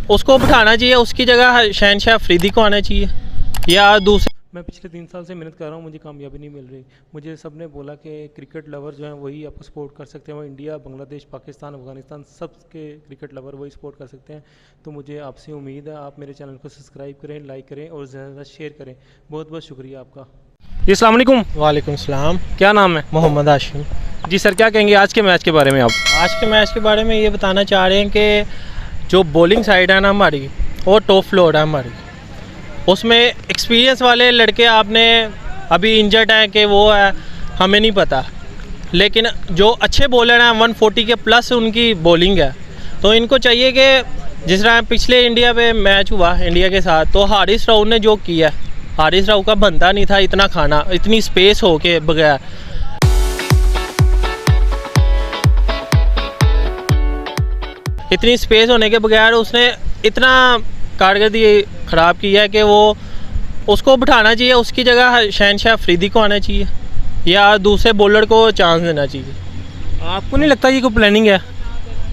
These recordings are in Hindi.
उसको बिठाना चाहिए, उसकी जगह शहनशाह अफरीदी को आना चाहिए या दूसरे। मैं पिछले 3 साल से मेहनत कर रहा हूँ, मुझे कामयाबी नहीं मिल रही। मुझे सबने बोला कि क्रिकेट लवर जो हैं वही आपको सपोर्ट कर सकते हैं, वो इंडिया, बांग्लादेश, पाकिस्तान, अफगानिस्तान सब के क्रिकेट लवर वही सपोर्ट कर सकते हैं। तो मुझे आपसे उम्मीद है आप मेरे चैनल को सब्सक्राइब करें, लाइक करें और ज़्यादा शेयर करें। बहुत बहुत शुक्रिया आपका। जी अस्सलाम वालेकुम। वालेकुम सलाम। क्या नाम है? मोहम्मद आशिम। जी सर, क्या कहेंगे आज के मैच के बारे में आप? आज के मैच के बारे में ये बताना चाह रहे हैं कि जो बॉलिंग साइड है ना हमारी, वो टॉप फ्लोर है हमारी। उसमें एक्सपीरियंस वाले लड़के आपने अभी इंजर्ड हैं कि वो है हमें नहीं पता, लेकिन जो अच्छे बॉलर हैं 140 के प्लस उनकी बॉलिंग है। तो इनको चाहिए कि जिस तरह पिछले इंडिया पे मैच हुआ इंडिया के साथ, तो हारिस राव ने जो किया, हारिस राव का बनता नहीं था इतना खाना, इतनी स्पेस हो के बगैर। इतनी स्पेस होने के बगैर उसने इतना कारकर्दगी ख़राब की है कि वो उसको बिठाना चाहिए, उसकी जगह शहनशाह अफरीदी को आना चाहिए या दूसरे बॉलर को चांस देना चाहिए। आपको नहीं लगता ये कोई प्लानिंग है?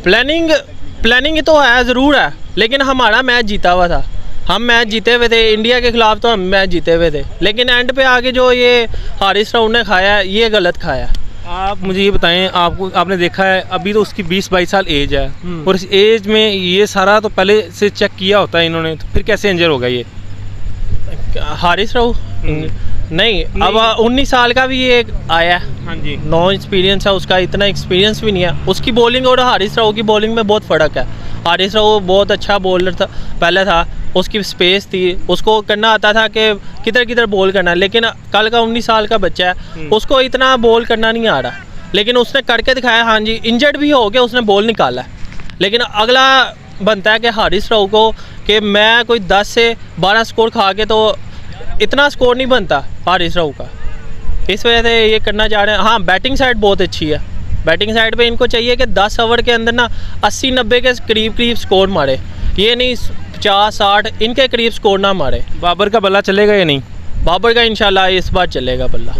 प्लानिंग तो है, ज़रूर है, लेकिन हमारा मैच जीता हुआ था, हम मैच जीते हुए थे इंडिया के ख़िलाफ़, तो हम मैच जीते हुए थे। लेकिन एंड पे आके जो ये हारिस राव ने खाया है, ये गलत खाया। आप मुझे ये बताएं, आपने देखा है अभी तो उसकी 20-22 साल एज है, और इस एज में ये सारा तो पहले से चेक किया होता है इन्होंने, तो फिर कैसे इंजर होगा ये हारिस राव? नहीं, अब 19 साल का भी ये आया है। हाँ जी, नो एक्सपीरियंस है उसका, इतना एक्सपीरियंस भी नहीं है। उसकी बॉलिंग और हारिस राव की बॉलिंग में बहुत फ़र्क है। हारिस राव बहुत अच्छा बॉलर था, पहले था, उसकी स्पेस थी, उसको करना आता था कि किधर किधर बॉल करना। लेकिन कल का 19 साल का बच्चा है, उसको इतना बॉल करना नहीं आ रहा, लेकिन उसने करके दिखाया। हाँ जी, इंजर्ड भी हो के उसने बॉल निकाला, लेकिन अगला बनता है कि हारिस राव को कि मैं कोई 10 से 12 स्कोर खा के, तो इतना स्कोर नहीं बनता हारिस राव का, इस वजह से ये करना चाह रहे हैं। हाँ, बैटिंग साइड बहुत अच्छी है, बैटिंग साइड पे इनको चाहिए कि 10 ओवर के अंदर ना 80-90 के करीब स्कोर मारे, ये नहीं 50-60 इनके करीब स्कोर ना मारे। बाबर का बल्ला चलेगा या नहीं? बाबर का इंशाल्लाह इस बार चलेगा बल्ला।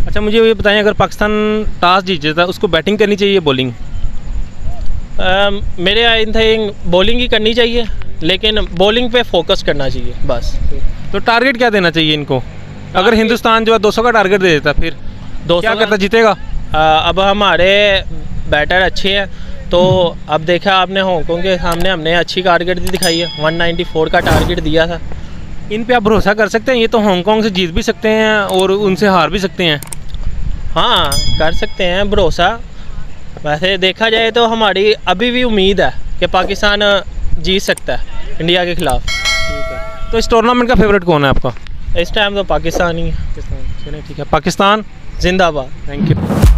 अच्छा, मुझे ये बताएं, अगर पाकिस्तान टॉस जीत जाता उसको बैटिंग करनी चाहिए बॉलिंग? मेरे आई थिंक बॉलिंग ही करनी चाहिए, लेकिन बॉलिंग पे फोकस करना चाहिए बस। तो टारगेट क्या देना चाहिए इनको? अगर हिंदुस्तान जो है 200 का टारगेट दे देता फिर 200 क्या करता, जीतेगा? अब हमारे बैटर अच्छे हैं, तो अब देखा आपने हांगकांग के सामने हमने अच्छी कारकर्दगी दिखाई है, 194 का टारगेट दिया था। इन पे आप भरोसा कर सकते हैं? ये तो हांगकांग से जीत भी सकते हैं और उनसे हार भी सकते हैं। हाँ, कर सकते हैं भरोसा। वैसे देखा जाए तो हमारी अभी भी उम्मीद है कि पाकिस्तान जीत सकता है इंडिया के ख़िलाफ़। ठीक है, तो इस टूर्नामेंट का फेवरेट कौन है आपका? इस टाइम तो पाकिस्तान ही है। चलिए ठीक है, पाकिस्तान जिंदाबाद। Thank you.